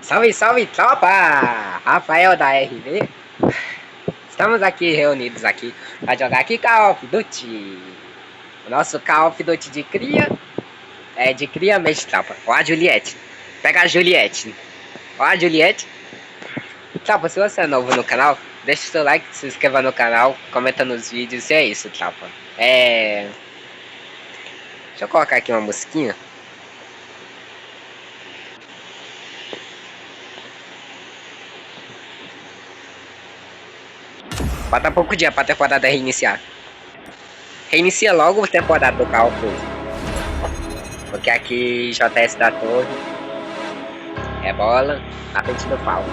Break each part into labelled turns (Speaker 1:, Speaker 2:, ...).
Speaker 1: Salve, salve, tropa! Rafael da RV. Estamos aqui reunidos aqui para jogar aqui Call of Duty. O nosso Call of Duty de cria é de cria mesmo, tropa. Ó a Juliette. Pega a Juliette. Ó a Juliette. Tropa, se você é novo no canal, deixa o seu like, se inscreva no canal, comenta nos vídeos e é isso, tropa. Deixa eu colocar aqui uma musiquinha. Falta pouco dia pra temporada reiniciar. Reinicia logo a temporada do Call of Duty. Porque aqui JS da torre é bola na frente do pau.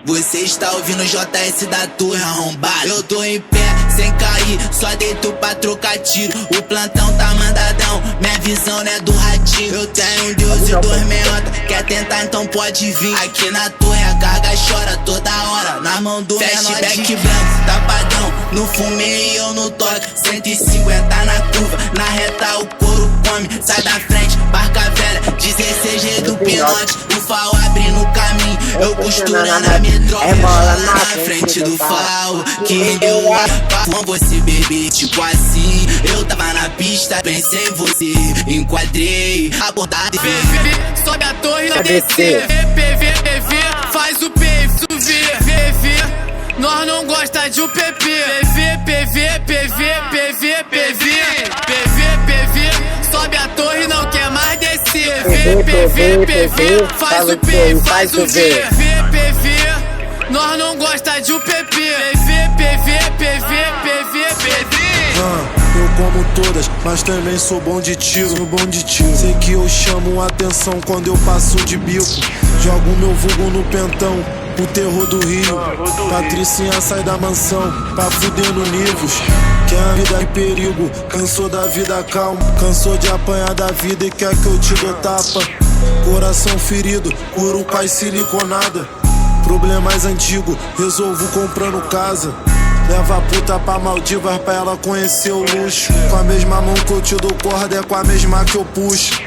Speaker 2: Você está ouvindo JS da torre arrombado. Eu tô em pé, sem cair, só deito pra trocar tiro. O plantão tá mandadão, minha visão não é do ratinho. Eu tenho um Deus e dois meiota, quer tentar então pode vir. Aqui na torre a carga chora toda hora, na mão do flashback branco, tapadão. No fumei e eu no toque, 150 na curva, na reta o couro come. Sai da frente, barca velha, 16G do pinote. O FAO abre no caminho, eu costurando a metrópole.
Speaker 1: É bola
Speaker 2: na frente do FAO, que rendeu a com você, bebê, tipo assim. Eu tava na pista, pensei em você, enquadrei, abordado.
Speaker 3: VV, sobe a torre na descer. PV, faz o P, faz o V. Nós não gosta de UPP. PV, sobe a torre e não quer mais descer. PV, faz o P, faz o V. Nós não gosta de UPP. PV.
Speaker 4: Eu como todas, mas também sou bom de tiro. Sei que eu chamo atenção quando eu passo de bico. Jogo meu vulgo no pentão, o terror do Rio. Patricinha sai da mansão pra fuder no Nivos. Quer a vida em perigo, cansou da vida calma. Cansou de apanhar da vida e quer que eu te dê tapa. Coração ferido, curo com as siliconada. Problemas antigos, resolvo comprando casa. Leva a puta pra Maldivas pra ela conhecer o luxo. Com a mesma mão que eu te dou corda é com a mesma que eu puxo.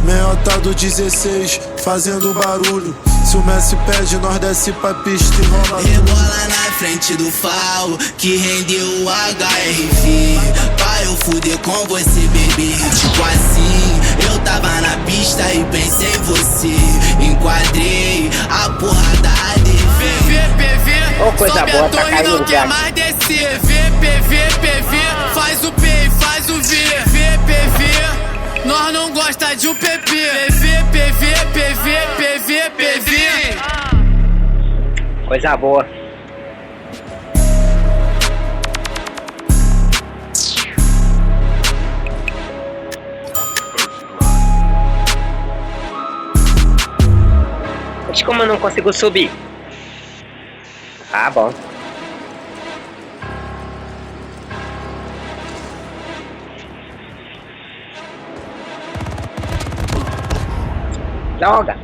Speaker 4: Meiota do 16, fazendo barulho. Se o Messi pede, nós desce pra pista e rola
Speaker 2: rebola na frente do FAO, que rendeu o HRV. Pra eu fuder com você, bebê, tipo assim. Eu tava na pista e pensei em você, enquadrei a porra da ADV.
Speaker 1: Ô, coisa
Speaker 3: sobe
Speaker 1: boa,
Speaker 3: a
Speaker 1: tá
Speaker 3: torre
Speaker 1: caindo
Speaker 3: não
Speaker 1: no
Speaker 3: quer
Speaker 1: gato.
Speaker 3: mais descer. PV, faz o P, faz o V. Nós não gosta de UPP. PV.
Speaker 1: Coisa boa. Mas como eu não consigo subir? Tá bom. Droga.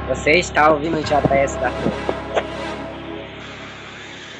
Speaker 1: Você está ouvindo o JS da torre.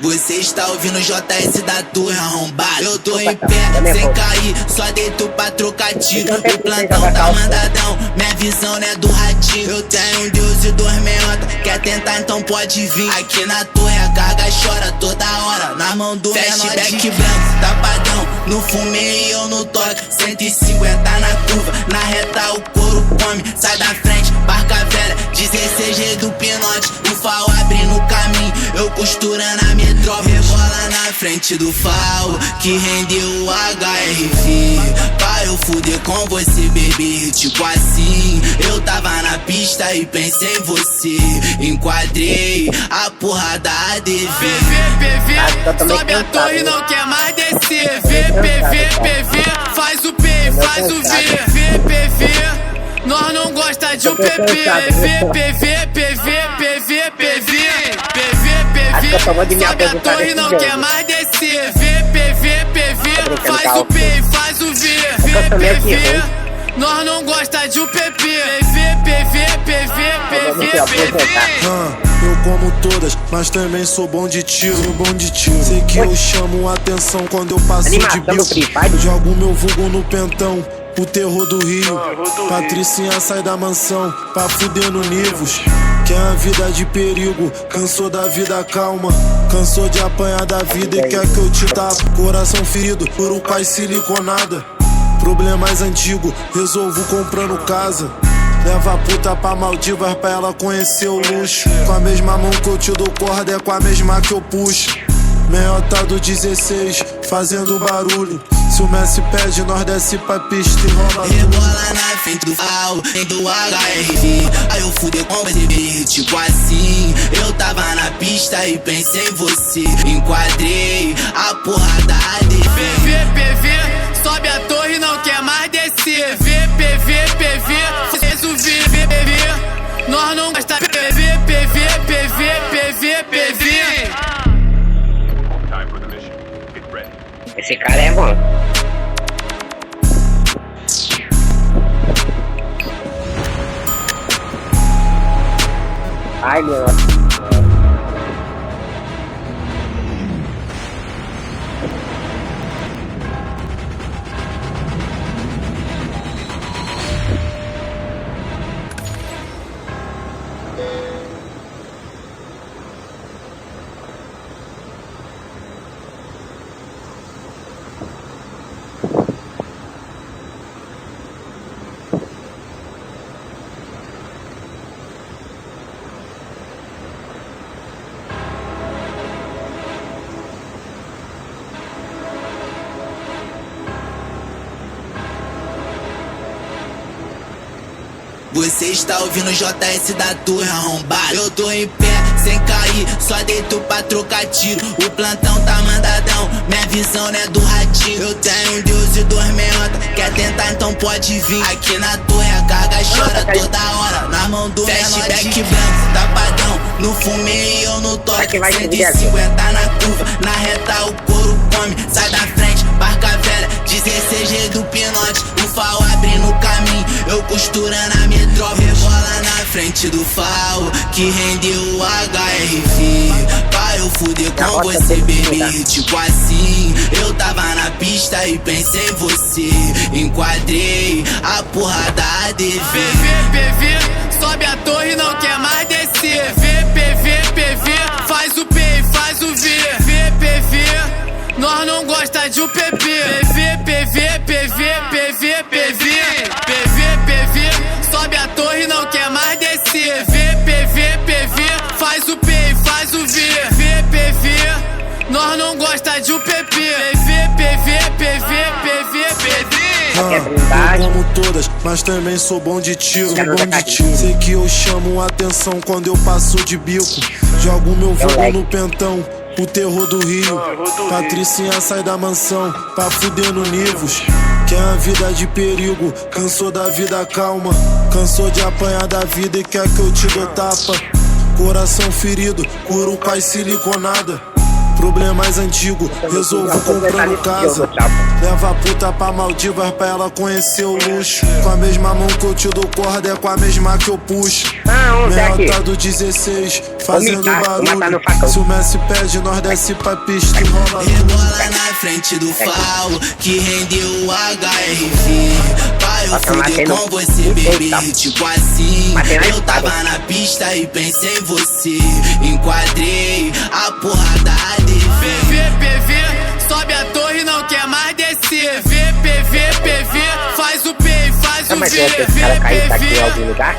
Speaker 2: Você está ouvindo JS da torre arrombado. Eu tô em pé, sem cair, só deito pra trocar tiro. O plantão tá mandadão, minha visão não é do ratinho. Eu tenho um Deus e dois meiota, quer tentar então pode vir. Aqui na torre a carga chora toda hora, na mão do flashback branco, tapadão. No fumei e eu no toque, 150 na curva, na reta o couro come. Sai da frente, barca velha, 16G do pinote. O FAO abre no caminho, eu costurando a metrópole. Rebola na frente do FAO, que rendeu o HRV. Pra eu fuder com você, bebê, tipo assim. Eu tava na pista e pensei em você, enquadrei a porra da ADV.
Speaker 3: PV, sobe a torre e não quer mais descer. PV, faz o P, faz o V. Nós não gosta de UPP. PV, sobe a torre e não quer mais descer.
Speaker 1: no
Speaker 3: faz
Speaker 1: carro.
Speaker 3: o P e faz o V.
Speaker 1: eu também aqui,
Speaker 3: VPV, nós não gosta de UPP. PV.
Speaker 4: Eu como todas, mas também sou bom de tiro, Sei que eu chamo atenção quando eu passo de
Speaker 1: Animação do Free
Speaker 4: bico.
Speaker 1: Fire.
Speaker 4: Jogo meu vulgo no pentão, o terror do Rio. Patricinha sai da mansão pra fuder no Nivos. Quer a vida de perigo, cansou da vida calma. Cansou de apanhar da vida e quer que eu te tape. Coração ferido por um pai siliconada. Problemas antigos, resolvo comprando casa. Leva a puta pra Maldivas pra ela conhecer o luxo. Com a mesma mão que eu te dou corda é com a mesma que eu puxo. Meiota do 16, fazendo barulho. Se o Messi pede, nós desce pra pista e rola tudo.
Speaker 2: Rebola na frente do FAO, do HRV. Aí eu fudei com você, tipo assim. Eu tava na pista e pensei em você. Enquadrei a porra da ADV.
Speaker 3: PV, sobe a torre e não quer mais descer. PV, fez o VPV, nós não gosta PV.
Speaker 1: Esse cara é bom. Ai, meu Deus.
Speaker 2: Você está ouvindo JS da torre arrombado. Eu tô em pé, sem cair, só deito pra trocar tiro. O plantão tá mandadão, minha visão não é do ratinho. Eu tenho um Deus e 2 meiota, quer tentar então pode vir. Aqui na torre a carga chora toda hora. Na mão do flashback branco, tapadão. No fumei e eu no toque, 150 na curva. Na reta o couro come, sai da frente, barca velha 16G do pinote, o FAO abrindo o caminho. Eu costurando a metrópole, rebola na frente do FAO, que rendeu o HRV. Pra eu fuder com você, bebê, tipo assim. Eu tava na pista e pensei em você. Enquadrei a porra da ADV.
Speaker 3: PV, sobe a torre e não quer mais descer. PV, faz o P e faz o V. VPV, nós não gosta de UPP. PV, sobe a torre e não quer mais descer. VPV, faz o P e faz o V. VPV, nós não gosta de UPP.
Speaker 4: Eu como todas, mas também sou bom de tiro, Sei que eu chamo atenção quando eu passo de bico. Jogo meu vulgo no pentão, o terror do Rio. Patricinha sai da mansão pra fuder no Nivos. Quer a vida de perigo, cansou da vida calma. Cansou de apanhar da vida e quer que eu te dou tapa. Coração ferido, cura o pai siliconada. Problemas antigos, resolvo comprando casa. Leva a puta pra Maldivas pra ela conhecer o luxo. Com a mesma mão que eu te dou corda é com a mesma que eu puxo. Meiota do 16, fazendo barulho. Se o Messi pede, nós desce pra pista e rola tudo.
Speaker 2: Rebola na frente do FAO, que rendeu o HRV. Pra eu fuder com você, bebê, tipo assim. Eu tava na pista e pensei em você. Enquadrei a porra da ADV.
Speaker 3: PV, sobe a torre e não quer mais descer. VPV, faz o P e faz o V. VPV,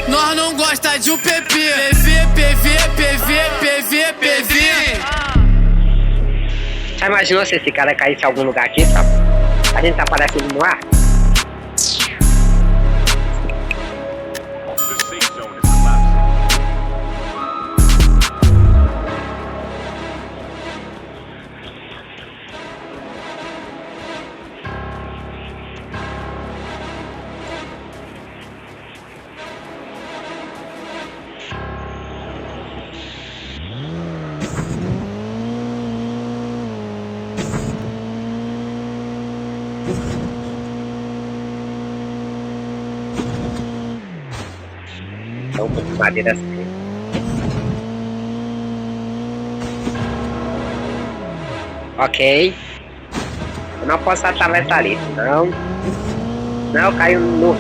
Speaker 3: nós não gosta de UPP. PV.
Speaker 1: Já imaginou se esse cara caísse em algum lugar aqui, sabe? A gente tá parecendo no ar? Então, um pouco de madeira assim. Ok. Eu não posso atravessar ali, não. Não, eu caio no...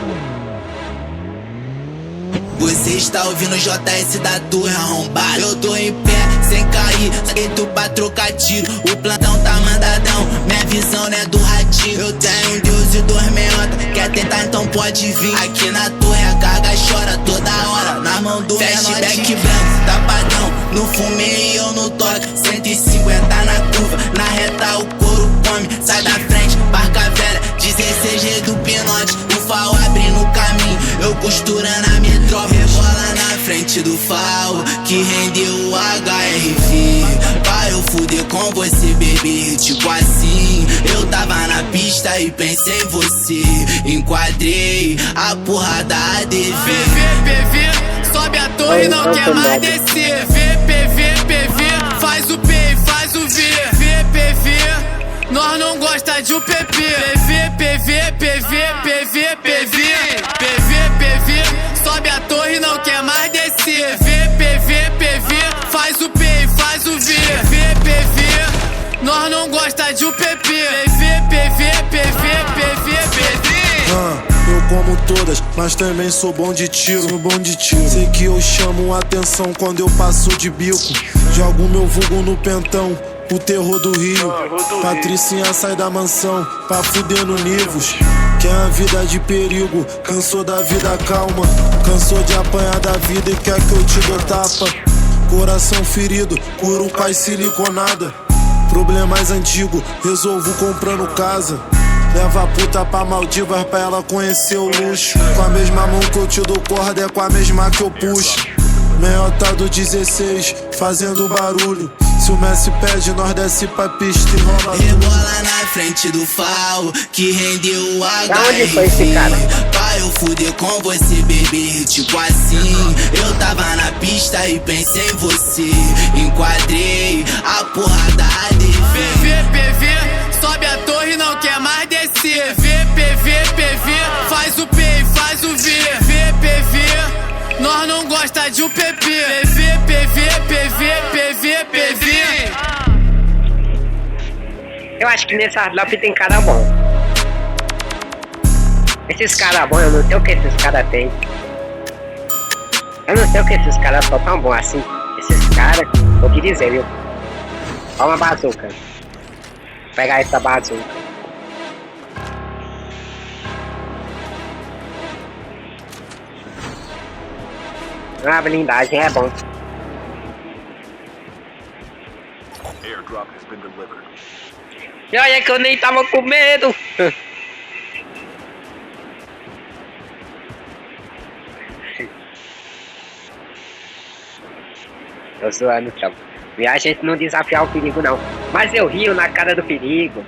Speaker 2: Você está ouvindo o JS da Torre arrombado. Eu tô em pé, sem cair, deito pra trocar tiro. O plantão tá mandadão, minha visão não é do ratinho. Eu tenho um Deus e 2 meiota, quer tentar então pode vir. Aqui na torre a carga chora toda hora, na mão do flashback branco, tapadão. No fumei e eu no toque, 150 na curva, na reta o couro come. Sai da frente, barca velha, 16G do pinote. O farol abrindo o caminho, eu costurando a minha tropa. Rebola na frente do farol, que rendeu o HRV. Vai eu fuder com você, bebê, tipo assim. Eu tava na pista e pensei em você. Enquadrei a porrada ADV.
Speaker 3: PV, sobe a torre, não quer mais descer. PV, faz o P e faz o V. Nós não gosta de UPP. PV, sobe a torre, não quer mais descer. PV, faz o P e faz o V. Nós não gosta de UPP.
Speaker 4: Eu como todas, mas também sou bom de tiro. Sei que eu chamo atenção quando eu passo de bico. Jogo meu vulgo no pentão, o terror do Rio. Patricinha sai da mansão pra fuder no Nivos. Quer a vida de perigo, cansou da vida calma. Cansou de apanhar da vida e quer que eu te dou tapa. Coração ferido, cura um pai siliconada. Problemas antigos, resolvo comprando casa. Leva a puta pra Maldivas pra ela conhecer o luxo. Com a mesma mão que eu te dou corda, é com a mesma que eu puxo. Meiota do 16, fazendo barulho. Se o Messi pede, nós desce pra pista e rola.
Speaker 2: Rebola na frente do farol, que rendeu o
Speaker 1: onde foi esse cara?
Speaker 2: Vai eu fuder com você, bebê, tipo assim. Eu tava na pista e pensei em você. Enquadrei a porrada ADV.
Speaker 3: PV, sobe a torre, não quer mais descer. PV, faz o P e faz o V. Nós não gosta de UPP. PV.
Speaker 1: Eu acho que nesse hardlop tem cara bom. Esses caras bons, eu não sei o que esses caras têm. Eu não sei o que esses caras são tão bons assim. Esses caras, vou te dizer, viu? Olha uma bazuca. Vou pegar essa bazuca. A blindagem é bom. E olha que eu nem tava com medo. Eu zoando, chão. E a gente não desafiar o perigo não. Mas eu rio na cara do perigo.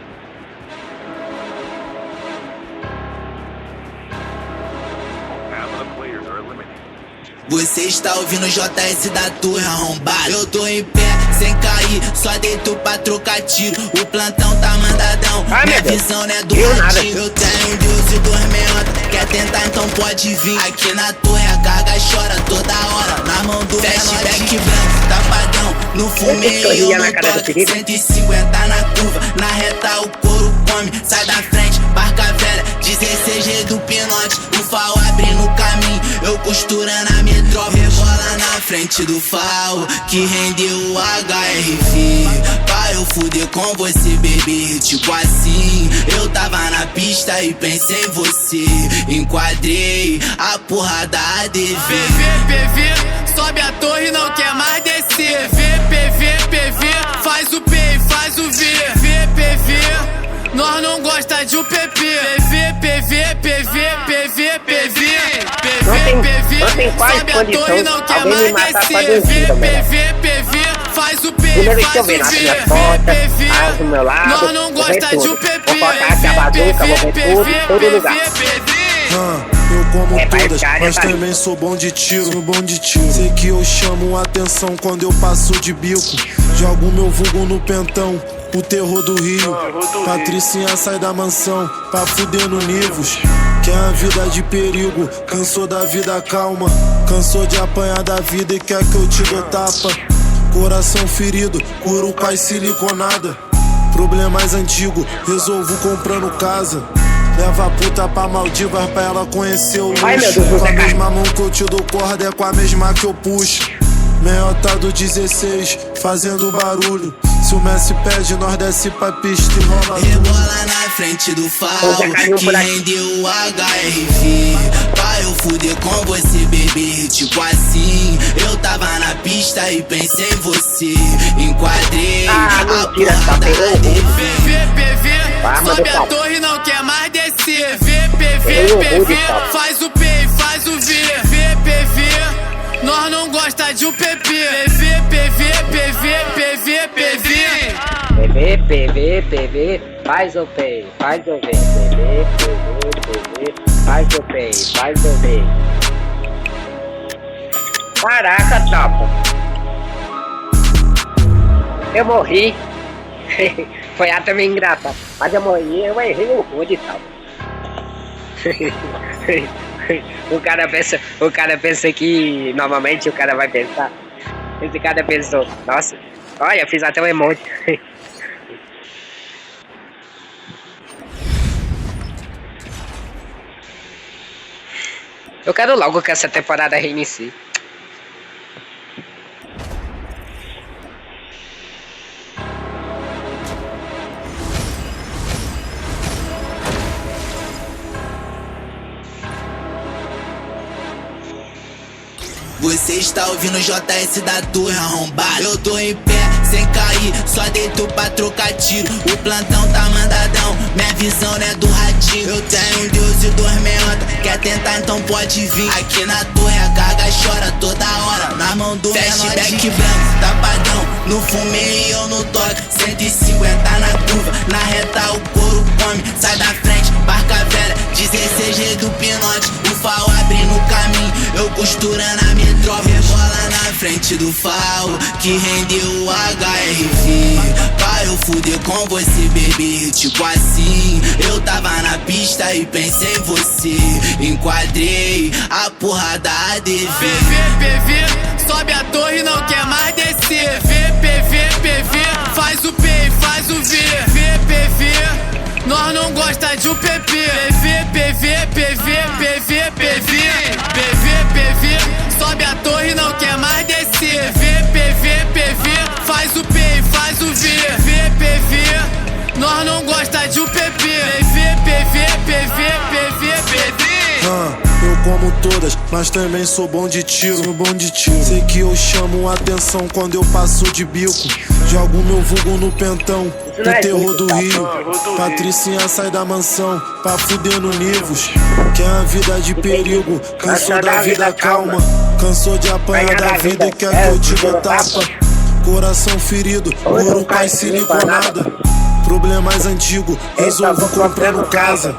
Speaker 2: Você está ouvindo o JS da Torre arrombado. Eu tô em pé, sem cair, só deito pra trocar tiro. O plantão tá mandadão, minha visão não é do ratinho. Eu tenho um Deus e 2 meiota, quer tentar então pode vir. Aqui na torre a carga chora toda hora, na mão do flashback branco, tapadão. No fumei eu no toque, 150 na curva, na reta o couro come. Sai da frente, barca velha, 16G do pinote. O farol abrindo o caminho, eu costurando a minha tropa. Rebola na frente do farol, que rendeu o HRV. Vai eu fuder com você, bebê, tipo assim. Eu tava na pista e pensei em você. Enquadrei a porrada ADV.
Speaker 3: PV, sobe a torre, não quer mais descer. PV, faz o P e faz o V. Nós não gosta de UPP.
Speaker 1: Não tem quase
Speaker 3: sobe a
Speaker 1: condição
Speaker 3: torre, não quer
Speaker 1: alguém me
Speaker 3: mais
Speaker 1: matar pra
Speaker 3: descer.
Speaker 1: vencido, velho.
Speaker 3: PV, faz o P
Speaker 1: Primeira
Speaker 3: e
Speaker 1: vez que eu
Speaker 3: faz
Speaker 1: ver
Speaker 3: o
Speaker 1: na
Speaker 3: V.
Speaker 1: minha porta, as do meu lado,
Speaker 3: Nós não
Speaker 1: vou ver
Speaker 3: gosta de
Speaker 1: tudo.
Speaker 3: UPP.
Speaker 1: Vou cortar aqui a bazuca, vou ver tudo, em todo lugar.
Speaker 4: Eu como todas,
Speaker 1: cara,
Speaker 4: mas
Speaker 1: vai.
Speaker 4: também sou bom de tiro. Sei que eu chamo atenção quando eu passo de bico. Jogo meu vulgo no pentão, o terror do Rio. Patricinha sai da mansão pra fuder no Nivos. Quer a vida de perigo, cansou da vida calma. Cansou de apanhar da vida e quer que eu te dou tapa. Coração ferido, curo com as siliconada. Problemas antigos, resolvo comprando casa. Leva a puta pra Maldivas pra ela conhecer o luxo. Com a mesma mão que eu te dou corda é com a mesma que eu puxo. Meiota do 16, fazendo barulho. Se o Messi pede, nós desce pra pista e rola tudo.
Speaker 2: Rebola na frente do farol, que rendeu o HRV. Pra eu fuder com você, bebê, tipo assim. Eu tava na pista e pensei em você. Enquadrei a porra da ADV.
Speaker 3: VPV, sobe a torre, não quer mais descer. VPV, faz o P e faz o V. VPV, nós não gosta de um PP.
Speaker 1: PV, faz o P, faz o V. PV, faz o P, faz o V. Caraca, tropa. Eu morri. Foi até meio engraçado. Mas eu morri, eu errei o rude e tal. O cara pensa que normalmente o cara vai pensar. Esse cara pensou, nossa, olha, fiz até um emoji. Eu quero logo que essa temporada reinicie.
Speaker 2: Você está ouvindo JS da torre arrombado. Eu tô em pé, sem cair, só deito pra trocar tiro. O plantão tá mandadão, minha visão não é do ratinho. Eu tenho um Deus e dois meiota, quer tentar então pode vir. Aqui na torre a carga chora toda hora, na mão do flashback branco, tapadão. No fumei e eu no toque, 150 na curva. Na reta o couro come, sai da frente, barca velha, 16G do pinote. O fal abre no caminho, eu costurando a metrópole. Rebola na frente do fal, que rendeu o HRV. Pra eu fuder com você, bebê, tipo assim. Eu tava na pista e pensei em você. Enquadrei a porra da ADV.
Speaker 3: VPV, sobe a torre, não quer mais descer. VPV, faz o P e faz o V. VPV, nós não gosta de um PP. PV, sobe a torre, não quer mais descer. VPV, faz o P e faz o V. VPV, nós não gosta de um PP.
Speaker 4: Eu como todas, mas também sou bom de tiro. Sei que eu chamo atenção quando eu passo de bico. Jogo meu vulgo no pentão, o terror do Rio. Patricinha sai da mansão pra fuder no Nivos. Quer a vida de perigo, cansou da vida calma. Cansou de apanhar da vida e quer que eu te dou tapa. Coração ferido, couro com as siliconada. Problemas antigos, resolvo comprando casa.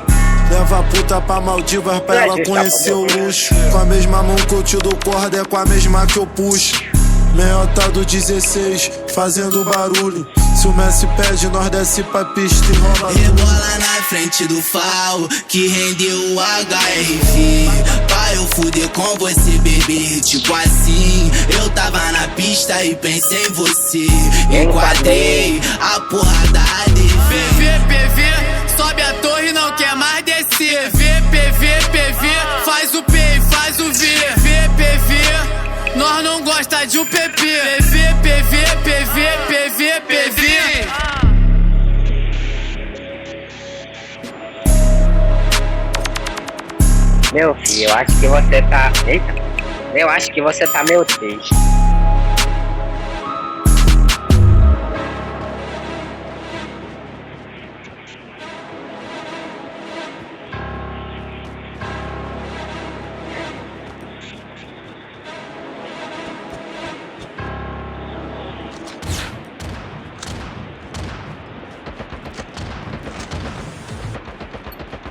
Speaker 4: Leva a puta pra Maldivas pra ela conhecer o luxo. Com a mesma mão que eu te dou corda é com a mesma que eu puxo. Meiota do 16, fazendo barulho. Se o Messi pede, nós desce pra pista e rola tudo.
Speaker 2: Rebola na frente do fal, que rendeu o HRV. Pra eu fuder com você, bebê, tipo assim. Eu tava na pista e pensei em você. Enquadrei a porra da ADV.
Speaker 3: VPV, sobe a torre, não quer mais descer. VPV, faz o P e faz o V. VPV, nós não gosta de um PP. PV.
Speaker 1: Meu filho, eu acho que você tá... Eita. Eu acho que você tá meio triste.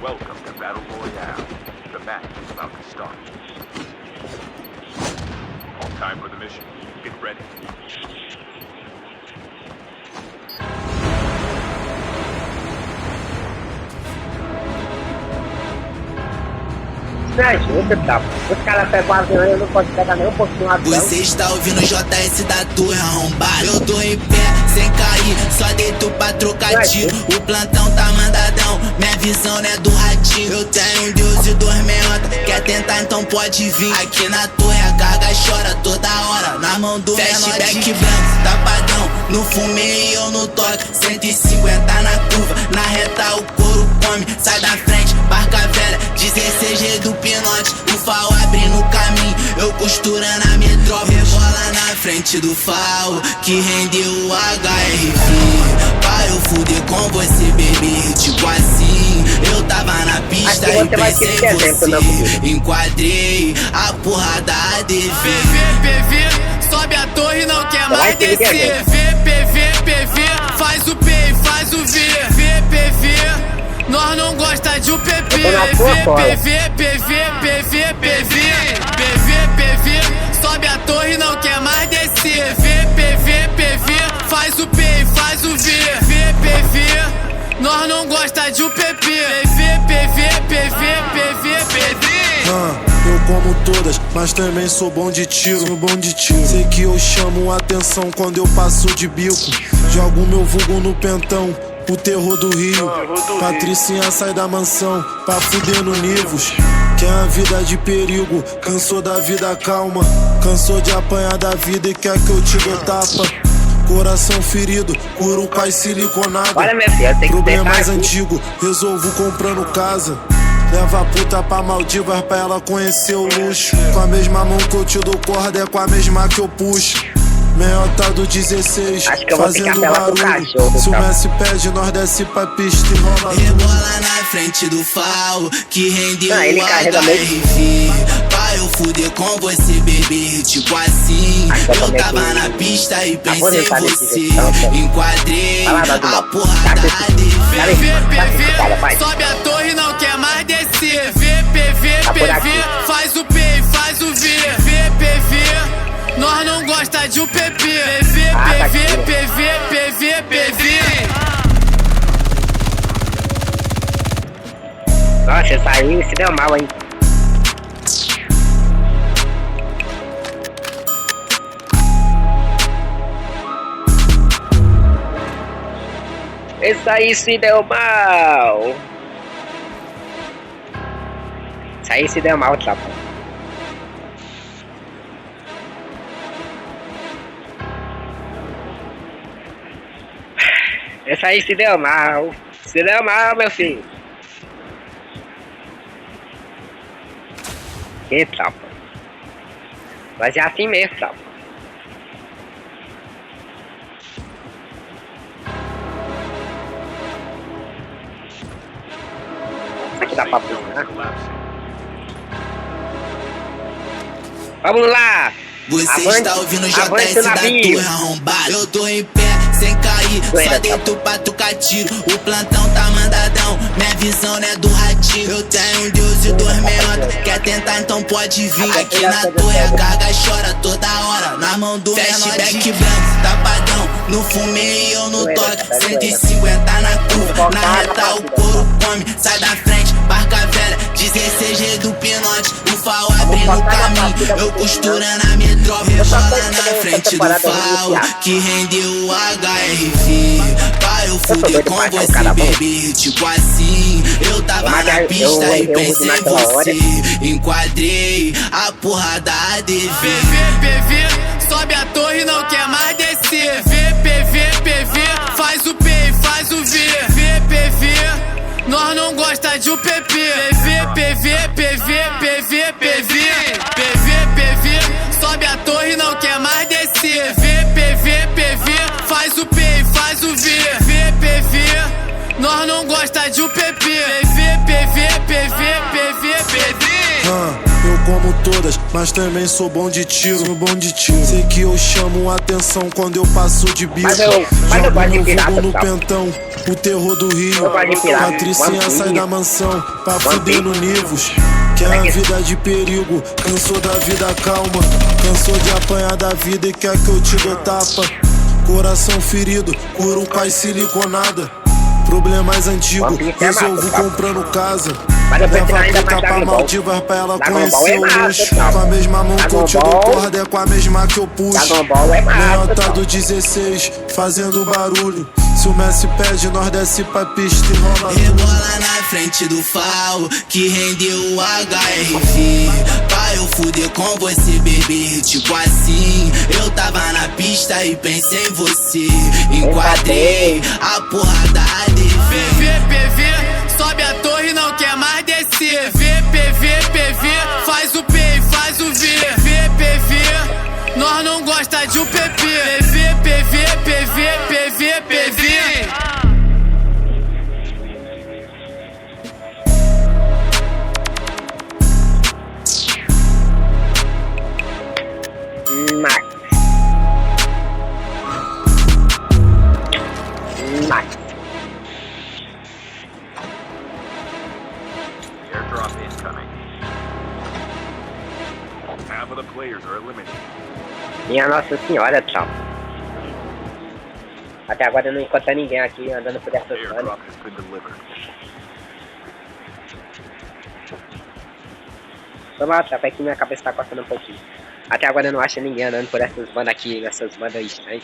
Speaker 5: Welcome to Battle Royale. The match is about to start. All time for the mission. Get ready.
Speaker 1: me ajuda, tá? Os caras pegam o avião e eu não posso pegar nem um pouquinho o avião.
Speaker 2: Você está ouvindo o JS da torre arrombado. Eu tô em pé, sem cair, só deito pra trocar tiro. O plantão tá mandadão, minha visão não é do ratinho. Eu tenho um Deus e 2 meiota, quer tentar então pode vir. Aqui na torre a carga chora toda hora, na mão do flashback branco, tapadão. No fumei e eu no toque, 150 na curva, na reta o couro come. Sai da frente, barca velha, 16G do pinote. O FAO abrindo o caminho, eu costurando a metrópole. Rebola na frente do FAO, que rendeu o HRV. Pra eu fuder com você, bebê, tipo assim. Eu tava na pista e pensei em você. Enquadrei a porrada ADV.
Speaker 3: PV, sobe a torre, não quer mais descer. PV, faz o P e faz o V. PV, nós não gosta de UPP. PV, sobe a torre, não quer mais descer. PV, faz o P e faz o V. PV, nós não gosta de UPP. PV.
Speaker 4: Eu como todas, mas também sou bom de tiro. Sei que eu chamo atenção quando eu passo de bico. Jogo meu vulgo no pentão, o terror do Rio. Patricinha sai da mansão pra fuder no Nivos. Quer a vida de perigo, cansou da vida calma. Cansou de apanhar da vida e quer que eu te dê tapa. Coração ferido, curo com as siliconadas.
Speaker 1: Olha, minha filha, tem que
Speaker 4: Problema mais
Speaker 1: aqui.
Speaker 4: antigo, resolvo comprando casa. Leva a puta pra Maldivas pra ela conhecer o luxo. Com a mesma mão que eu te dou corda é com a mesma que eu puxo. Meiota do 16,
Speaker 1: Acho que eu vou ter que
Speaker 4: fazendo
Speaker 1: apelar pro
Speaker 4: barulho.
Speaker 1: cachorro,
Speaker 4: Se o
Speaker 1: tá?
Speaker 4: Messi pede, nós desce pra pista e rola tudo.
Speaker 2: Rebola na frente do FAO, que rendeu
Speaker 1: Ah, ele
Speaker 2: o
Speaker 1: carrega
Speaker 2: HRV. Pra eu fuder com você, bebê, tipo assim.
Speaker 1: Acho que eu
Speaker 2: Eu
Speaker 1: tomei
Speaker 2: tava
Speaker 1: aqui.
Speaker 2: na pista e
Speaker 1: vou
Speaker 2: pensei em
Speaker 1: deixar
Speaker 2: você.
Speaker 1: desse jeito, tá?
Speaker 2: Enquadrei
Speaker 1: Vai lá, dá de
Speaker 2: a
Speaker 1: novo.
Speaker 2: porrada
Speaker 1: Tá aqui.
Speaker 2: ADV.
Speaker 3: Sobe a torre, não quer mais descer. PV,
Speaker 1: Tá por aqui.
Speaker 3: faz o P e faz o V. PV, nós não gosta de UPP.
Speaker 1: tá aqui.
Speaker 3: PV.
Speaker 1: Nossa, você saiu e se deu mal, hein? Esse aí se deu mal. Isso aí se deu mal, chapa. Esse aí se deu mal. Se deu mal, meu filho. Que chapa. Mas é assim mesmo, chapa. Isso aqui dá pra puxar. Vamos lá!
Speaker 2: Você
Speaker 1: Avante,
Speaker 2: está ouvindo o
Speaker 1: avante
Speaker 2: JS
Speaker 1: na
Speaker 2: da
Speaker 1: bio.
Speaker 2: torre arrombado. Eu tô em pé, sem cair,
Speaker 1: Doida,
Speaker 2: só deito pra tocar tiro. O plantão tá mandadão, minha visão não é do ratinho. Eu tenho um Deus e 2 meiota, quer tentar então pode vir. Aqui na torre a carga chora toda hora, na mão do flashback branco, tapadão. No fumei e eu no toque, 150 na curva, na reta o couro come. Sai da frente, barca velha, 16G do pinote. O FAO abrindo o caminho, eu costurando a metrópole. Rebola na frente do FAO, que rendeu o HRV. Pra eu fuder com você, bebê, tipo assim. Eu tava na pista e pensei em você. Enquadrei a porrada ADV.
Speaker 3: PV, sobe a torre, não quer mais descer. PV, faz o P e faz o V. PV, nós não gosta de UPP. PV, sobe a torre, não quer mais descer. PV, faz o P e faz o V. PV, nós não gosta de UPP. PV.
Speaker 4: Eu como todas, mas também sou bom de tiro. Sei que eu chamo atenção quando eu passo de bico.
Speaker 1: Mas eu
Speaker 4: Jogo
Speaker 1: gosto de
Speaker 4: meu
Speaker 1: pirata,
Speaker 4: vulgo no
Speaker 1: tá?
Speaker 4: pentão, o terror do Rio.
Speaker 1: Eu gosto de pirata.
Speaker 4: Patricinha
Speaker 1: One
Speaker 4: sai
Speaker 1: Piece.
Speaker 4: da mansão pra
Speaker 1: One
Speaker 4: fuder no
Speaker 1: Piece.
Speaker 4: Nivos. Quer a vida de perigo, cansou da vida calma. Cansou de apanhar da vida e quer que eu te dê tapa. Coração ferido, curo com as siliconada. Problemas antigos,
Speaker 1: One Piece é
Speaker 4: resolvo
Speaker 1: massa, tá?
Speaker 4: comprando casa.
Speaker 1: Mas eu prefiro
Speaker 4: Leva a
Speaker 1: ainda
Speaker 4: puta
Speaker 1: mais
Speaker 4: pra
Speaker 1: Dragon Ball.
Speaker 4: Maldivas pra ela
Speaker 1: Dragon
Speaker 4: conhecer
Speaker 1: Ball é
Speaker 4: o
Speaker 1: massa,
Speaker 4: luxo.
Speaker 1: tá?
Speaker 4: Com a mesma mão que eu
Speaker 1: Dragon
Speaker 4: te dou
Speaker 1: Ball-
Speaker 4: corda, é com a mesma que eu puxo.
Speaker 1: Dragon Ball é massa,
Speaker 4: Meiota
Speaker 1: tá?
Speaker 4: do 16, fazendo barulho. Se o Messi pede, nós desce pra pista e rola tudo.
Speaker 2: Rebola na frente do FAO, que rendeu o HRV. Pra eu fuder com você, bebê, tipo assim. Eu tava na pista e pensei em você. Enquadrei a porra da ADV.
Speaker 3: PV, sobe a torre, não quer mais descer. PV, faz o P e faz o V. PV, nós não gosta de um PP. PV.
Speaker 1: Max.
Speaker 5: Airdrop incoming. Half of the players are eliminated.
Speaker 1: Minha Nossa Senhora, tchau. Até agora eu não encontrei ninguém aqui andando por essas zonas.
Speaker 5: Airdrop has been delivered.
Speaker 1: Toma, até que minha cabeça tá coçando um pouquinho. Até agora eu não acho ninguém andando por essas bandas aqui, nessas bandas estranhas.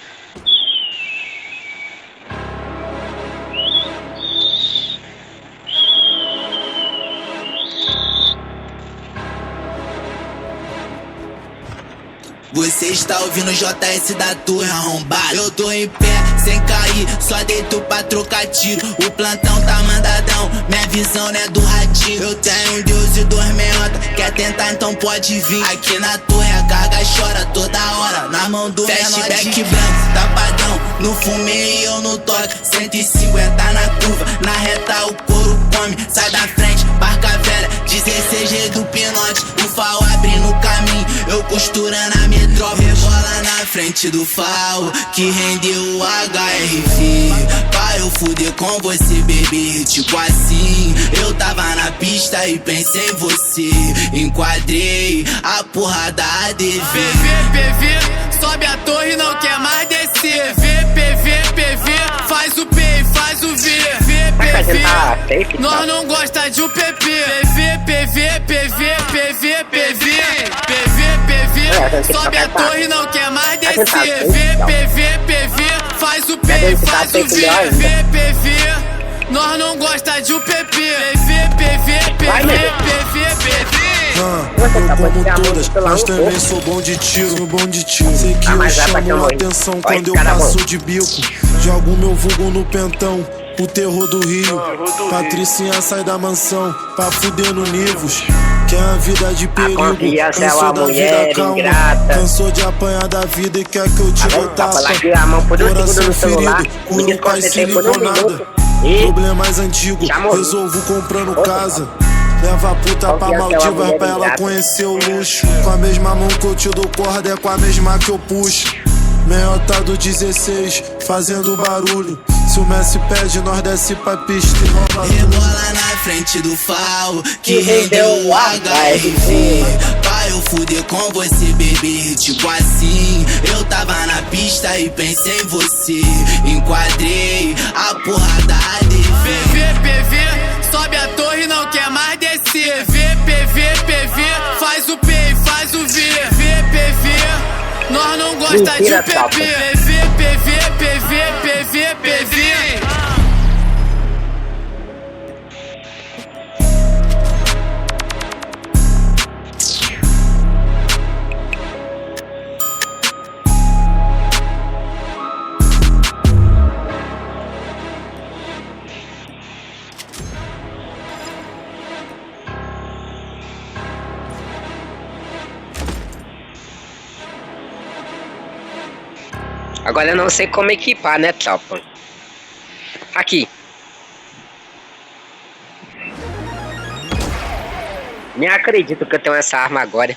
Speaker 2: Você está ouvindo o JS da torre arrombado. Eu tô em pé, sem cair, só deito pra trocar tiro. O plantão tá mandadão, minha visão não é do ratinho. Eu tenho um Deus e dois meiota, quer tentar então pode vir. Aqui na torre a carga chora toda hora, na mão do flashback branco, tapadão. No fumei e eu no toque, 150 na curva, na reta o couro come. Sai da frente, barca velha, 16G do pinote. O FAO abrindo o caminho, eu costurando a metrópole. Rebola na frente do FAO, que rendeu o HRV. Pra eu fuder com você, bebê, tipo assim. Eu tava na pista e pensei em você. Enquadrei a porra da ADV.
Speaker 3: PV, sobe a torre, não quer mais descer. PV, faz o P e faz o V. PV, nós não gosta de um PP. PV, sobe a torre, não quer mais descer. PV, faz o P e faz o V. PV, nós não gosta de um PP. PV.
Speaker 4: Eu como todas, mas também sou bom de tiro. Sei que eu chamo a atenção quando eu passo de bico. Jogo meu vulgo no pentão, o terror do Rio. Patricinha sai da mansão pra fuder no Nivos. Quer a vida de perigo, cansou da vida calma. Cansou de apanhar da vida e quer que eu te dê tapa. Coração ferido, curo com siliconada. Problemas antigos, resolvo comprando casa. Leva a puta pra Maldivas pra ela conhecer o luxo. Com a mesma mão que eu te dou corda, é com a mesma que eu puxo. Meiota do 16, fazendo barulho. Se o Messi pede, nós desce pra pista e rola tudo.
Speaker 2: Rebola na frente do FAO, que rendeu o HRV. Pra eu fuder com você, bebê, tipo assim. Eu tava na pista e pensei em você. Enquadrei a porra da ADV.
Speaker 3: PV, sobe a torre, não quer mais descer. PV, faz o P e faz o V. PV, nós não gosta de um PP. PV.
Speaker 1: Agora eu não sei como equipar, né, tropa? Aqui. Nem acredito que eu tenho essa arma agora.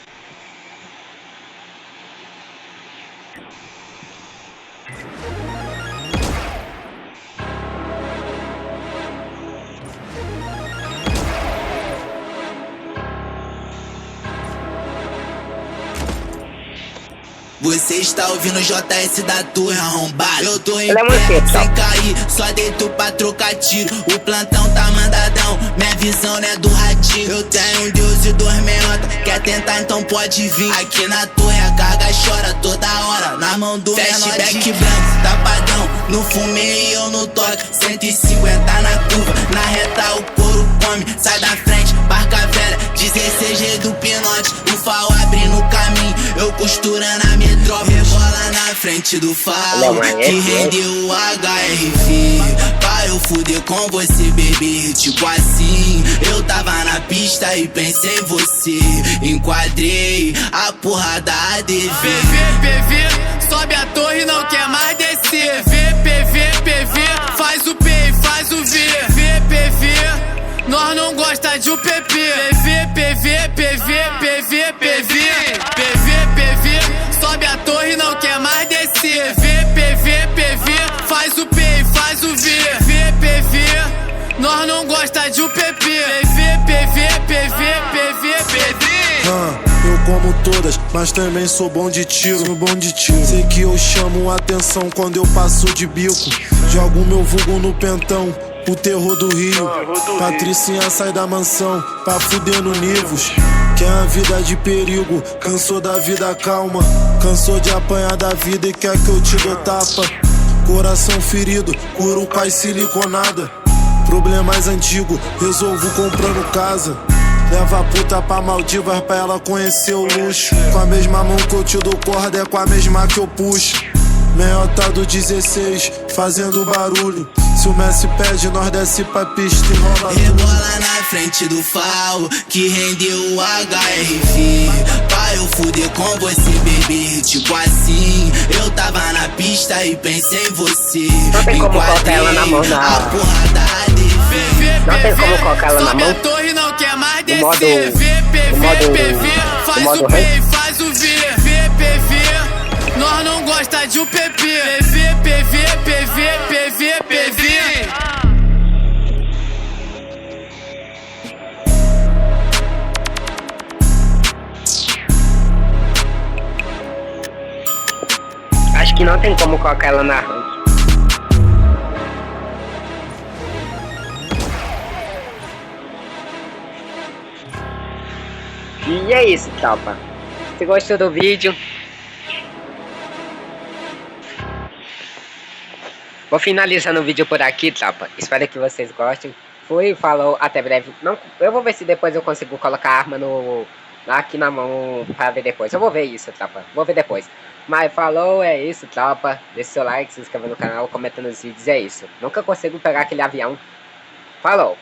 Speaker 2: Você está ouvindo o JS da torre arrombado. Eu tô em
Speaker 1: Ele é muito
Speaker 2: pé,
Speaker 1: quieto,
Speaker 2: sem cair, só deito pra trocar tiro. O plantão tá mandadão, minha visão não é do ratinho. Eu tenho um Deus e 2 meiota, quer tentar então pode vir. Aqui na torre a carga chora toda hora, na mão do flashback branco, tapadão. No fumei e eu no toque, 150 na curva, na reta o couro come. Sai da frente, barca velha, 16G do pinote. O FAO abre no caminho, eu costurando a minha tropa. Rebola na frente do FAO, que rendeu o HRV. Pra eu fuder com você, bebê, tipo assim. Eu tava na pista e pensei em você. Enquadrei a porra da ADV.
Speaker 3: PV, sobe a torre, não quer mais descer. PV, faz o P e faz o V. PV, nós não gosta de UPP. PV, sobe a torre, não quer mais descer. PV, faz o P e faz o V. PV, nós não gosta de UPP. PV.
Speaker 4: Eu como todas, mas também sou bom de tiro. Sei que eu chamo atenção quando eu passo de bico. Jogo meu vulgo no pentão, o terror do Rio. Patricinha sai da mansão pra fuder no Nivos. Quer a vida de perigo, cansou da vida calma. Cansou de apanhar da vida e quer que eu te dou tapa. Coração ferido, curo com as siliconada. Problemas antigos, resolvo comprando casa. Leva a puta pra Maldivas pra ela conhecer o luxo. Com a mesma mão que eu te dou corda é com a mesma que eu puxo. Meiota do 16, fazendo barulho. Se o Messi pede, nós desce pra pista e rola tudo.
Speaker 2: Rebola na frente do FAO, que rendeu o HRV. Pra eu fuder com você, bebê, tipo assim. Eu tava na pista e pensei em você.
Speaker 1: Não tem como colocar ela na mão,
Speaker 2: a
Speaker 1: não.
Speaker 2: porra da ADV.
Speaker 1: Não tem como colocar ela na mão.
Speaker 3: Sobe a torre, não quer mais
Speaker 1: O modo-
Speaker 3: descer. PV,
Speaker 1: o
Speaker 3: faz
Speaker 1: modo
Speaker 3: o P
Speaker 1: rei.
Speaker 3: e faz o V. PV, nós não gosta de UPP. PV.
Speaker 1: Acho que não tem como colocar ela na rank. E é isso, tropa. Se gostou do vídeo, vou finalizando o vídeo por aqui, tropa. Espero que vocês gostem. Fui, falou, até breve. Não, eu vou ver se depois eu consigo colocar a arma aqui na mão pra ver depois. Eu vou ver isso, tropa. Vou ver depois. Mas falou, é isso, tropa. Deixe seu like, se inscreva no canal, comenta nos vídeos, é isso. Nunca consigo pegar aquele avião. Falou.